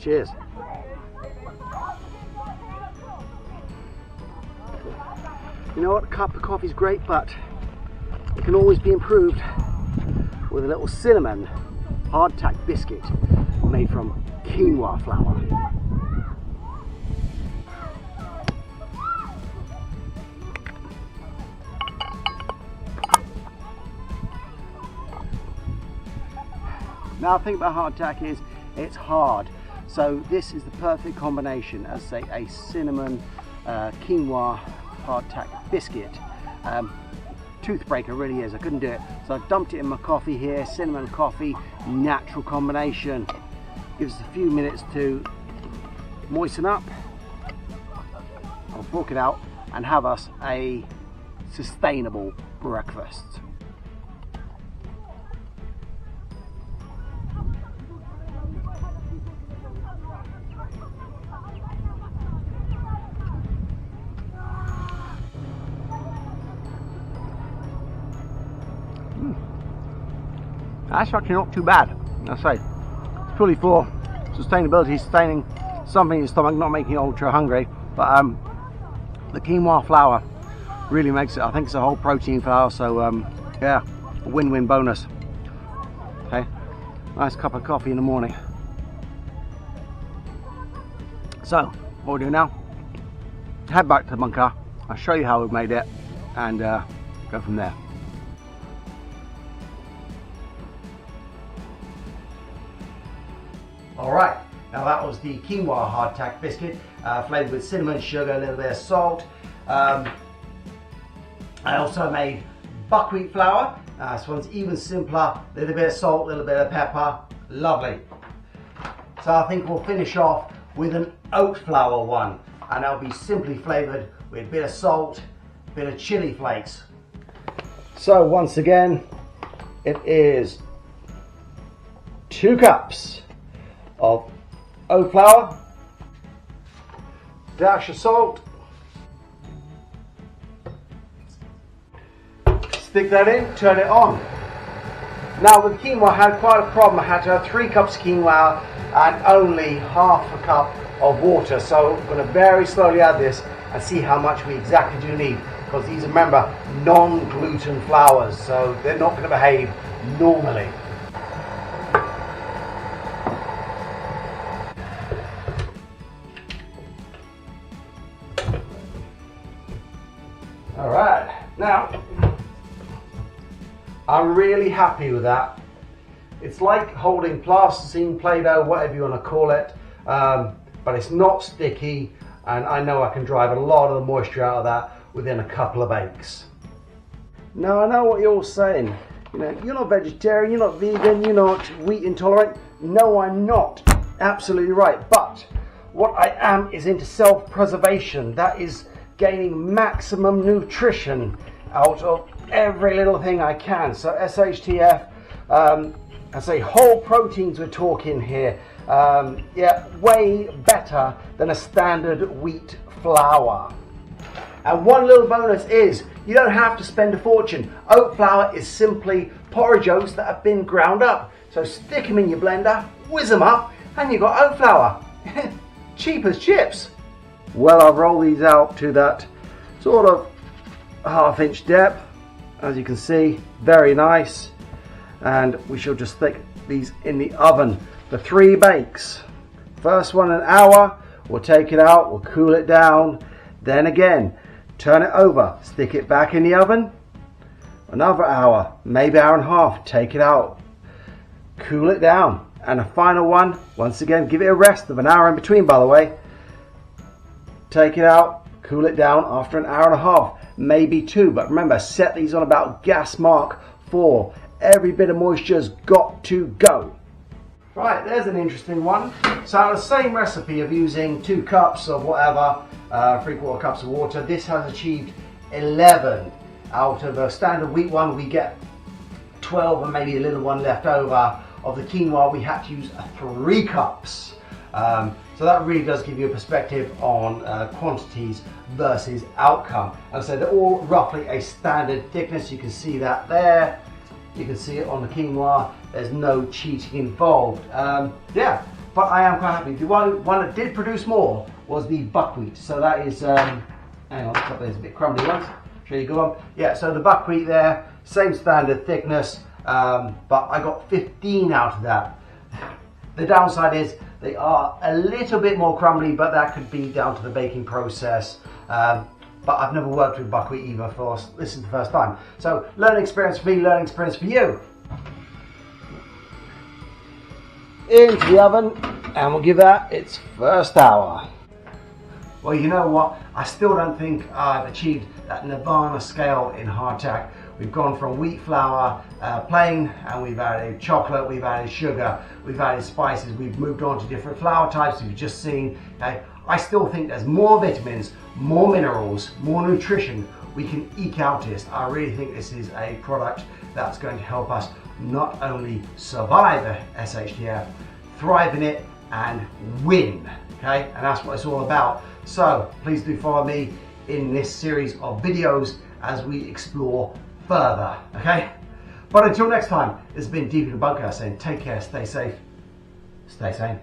Cheers. You know what, a cup of coffee is great, but it can always be improved with a little cinnamon hardtack biscuit made from quinoa flour. Now the thing about hardtack is it's hard, so this is the perfect combination as say a cinnamon quinoa hardtack biscuit. Toothbreaker really is, I couldn't do it, so I've dumped it in my coffee here. Cinnamon coffee, natural combination, gives us a few minutes to moisten up. I'll fork it out and have us a sustainable breakfast. That's actually not too bad. I say, it's purely for sustainability, sustaining something in your stomach, not making you ultra hungry. But the quinoa flour really makes it. I think it's a whole protein flour, so yeah, a win-win bonus. Okay, nice cup of coffee in the morning. So what we'll do now, head back to the bunker. I'll show you how we've made it and go from there. Alright, now that was the quinoa hardtack biscuit, flavoured with cinnamon, sugar, a little bit of salt. I also made buckwheat flour. This one's even simpler, a little bit of salt, a little bit of pepper, lovely. So I think we'll finish off with an oat flour one, and that'll be simply flavoured with a bit of salt, a bit of chili flakes. So once again, it is 2 cups of oat flour, dash of salt, stick that in, turn it on. Now with quinoa I had quite a problem. I had to have 3 cups of quinoa and only half a cup of water, so I'm going to very slowly add this and see how much we exactly do need, because these are, remember, non-gluten flours, so they're not going to behave normally. Alright, now I'm really happy with that. It's like holding plasticine, Play-Doh, whatever you want to call it, but it's not sticky, and I know I can drive a lot of the moisture out of that within a couple of bakes. Now I know what you're all saying, you know, you're not vegetarian, you're not vegan, you're not wheat intolerant. No, I'm not, absolutely right, but what I am is into self-preservation. That is gaining maximum nutrition out of every little thing I can. So SHTF, I say whole proteins we're talking here. Yeah, way better than a standard wheat flour. And one little bonus is you don't have to spend a fortune. Oat flour is simply porridge oats that have been ground up. So stick them in your blender, whiz them up, and you've got oat flour. Cheap as chips. Well, I've rolled these out to that sort of half-inch depth, as you can see, very nice, and we shall just stick these in the oven for 3 bakes. First one an hour, we'll take it out, we'll cool it down, then again turn it over, stick it back in the oven, another hour, maybe hour and a half, take it out, cool it down, and a final one, once again give it a rest of an hour in between, by the way. Take it out, cool it down after an hour and a half, maybe 2, but remember, set these on about gas mark 4. Every bit of moisture's got to go. Right, there's an interesting one. So the same recipe of using 2 cups of whatever, 3/4 cups of water, this has achieved 11. Out of a standard wheat one, we get 12 and maybe a little one left over. Of the quinoa, we had to use 3 cups. So that really does give you a perspective on quantities versus outcome. And so they're all roughly a standard thickness. You can see that there. You can see it on the quinoa. There's no cheating involved. Yeah, but I am quite happy. The one that did produce more was the buckwheat. So that is, hang on, there's a bit crumbly ones. Show you a good one. Yeah, so the buckwheat there, same standard thickness, but I got 15 out of that. The downside is they are a little bit more crumbly, but that could be down to the baking process. But I've never worked with buckwheat either for this is the first time. So learning experience for me, learning experience for you. Into the oven, and we'll give that its first hour. Well, you know what? I still don't think I've achieved that nirvana scale in hardtack. We've gone from wheat flour plain, and we've added chocolate, we've added sugar, we've added spices, we've moved on to different flour types you've just seen. Okay? I still think there's more vitamins, more minerals, more nutrition we can eke out of this. I really think this is a product that's going to help us not only survive the SHTF, thrive in it, and win. Okay, and that's what it's all about. So please do follow me in this series of videos as we explore further. Okay, but until next time, this has been Deep in the Bunker saying take care, stay safe, stay sane.